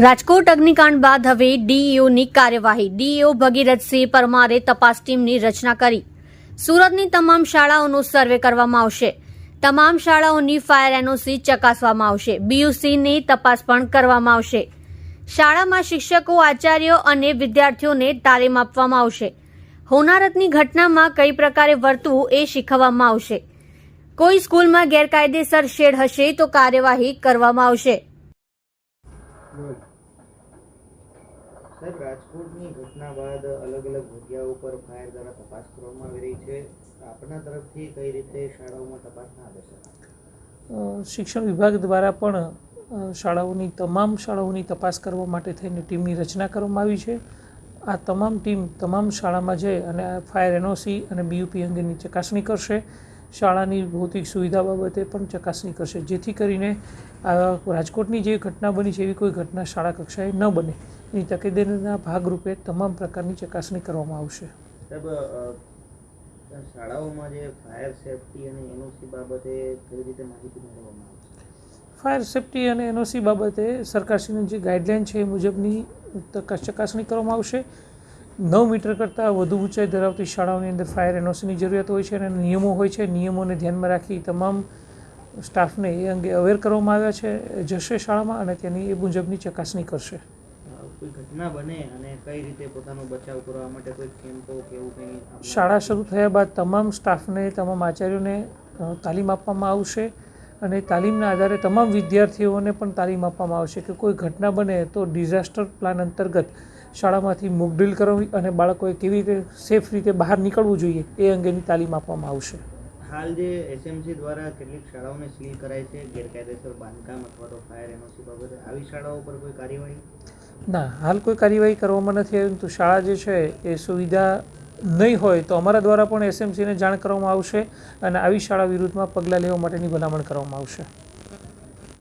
રાજકોટ અગ્નિકાંડ બાદ હવે ડીઈઓની કાર્યવાહી। ડીઈઓ ભગીરથસિંહ પરમારે તપાસ ટીમની રચના કરી। સુરતની તમામ શાળાઓનો સર્વે કરવામાં આવશે। તમામ શાળાઓની ફાયર એનઓસી ચકાસવામાં આવશે। બીયુસીની તપાસ પણ કરવામાં આવશે। શાળામાં શિક્ષકો, આચાર્યો અને વિદ્યાર્થીઓને તાલીમ આપવામાં આવશે। હોનારતની ઘટનામાં કઈ પ્રકારે વર્તવું એ શીખવવામાં આવશે। કોઈ સ્કૂલમાં ગેરકાયદેસર શેડ હશે તો કાર્યવાહી કરવામાં આવશે। સાહેબ, રાજકોટની ઘટના બાદ અલગ અલગ જગ્યાઓ પર ફાયર દ્વારા તપાસ કરવામાં આવી રહી છે। આપના તરફથી કઈ રીતે શાળાઓમાં તપાસના આદેશ? શિક્ષણ વિભાગ દ્વારા પણ તમામ શાળાઓની તપાસ કરવા માટે થઈને ટીમની રચના કરવામાં આવી છે। આ તમામ ટીમ તમામ શાળામાં જઈ અને ફાયર એનઓસી અને બીયુપી અંગેની ચકાસણી કરશે। શાળાની ભૌતિક સુવિધા બાબતે પણ ચકાસણી કરશે, જેથી કરીને રાજકોટની જે ઘટના બની છે એવી કોઈ ઘટના શાળા કક્ષાએ ન બને એની તકેદારીના ભાગરૂપે તમામ પ્રકારની ચકાસણી કરવામાં આવશે। સાહેબ, શાળાઓમાં જે ફાયર સેફટી અને એનઓસી બાબતે કઈ રીતે માહિતી મેળવવામાં આવશે? ફાયર સેફટી અને એનઓસી બાબતે સરકારશ્રીની જે ગાઈડલાઇન છે એ મુજબની ચકાસણી કરવામાં આવશે। 9 મીટર કરતાં વધુ ઊંચાઈ ધરાવતી શાળાઓની અંદર ફાયર એનઓસીની જરૂરિયાત હોય છે અને નિયમો હોય છે। નિયમોને ધ્યાનમાં રાખી તમામ સ્ટાફને એ અંગે અવેર કરવામાં આવ્યા જશે શાળામાં અને તેની એ મુજબની ચકાસણી કરશે। કોઈ ઘટના બને અને કઈ રીતે પોતાનો બચાવ કરવા માટે કોઈ કેમ્પો કે એવું કંઈ? શાળા શરૂ થયા બાદ તમામ સ્ટાફને, તમામ આચાર્યોને તાલીમ આપવામાં આવશે અને તાલીમના આધારે તમામ વિદ્યાર્થીઓને પણ તાલીમ આપવામાં આવશે કે કોઈ ઘટના બને તો ડિઝાસ્ટર પ્લાન અંતર્ગત શાળામાંથી મોક ડ્રીલ કરવી અને બાળકોએ કેવી રીતે સેફ રીતે બહાર નીકળવું જોઈએ એ અંગેની તાલીમ આપવામાં આવશે। હાલ જે એસએમસી દ્વારા કેટલીક શાળાઓને સીલ કરાય છે ગેરકાયદેસર બાંધકામ અથવા તો ફાયર એનઓસી બાબતે, આવી શાળાઓ પર કોઈ કાર્યવાહી? ના, હાલ કોઈ કાર્યવાહી કરવામાં નથી આવી। તો શાળા જે છે એ સુવિધા નહીં હોય તો અમારા દ્વારા પણ એસએમસીને જાણ કરવામાં આવશે અને આવી શાળા વિરુદ્ધમાં પગલાં લેવા માટેની ભલામણ કરવામાં આવશે।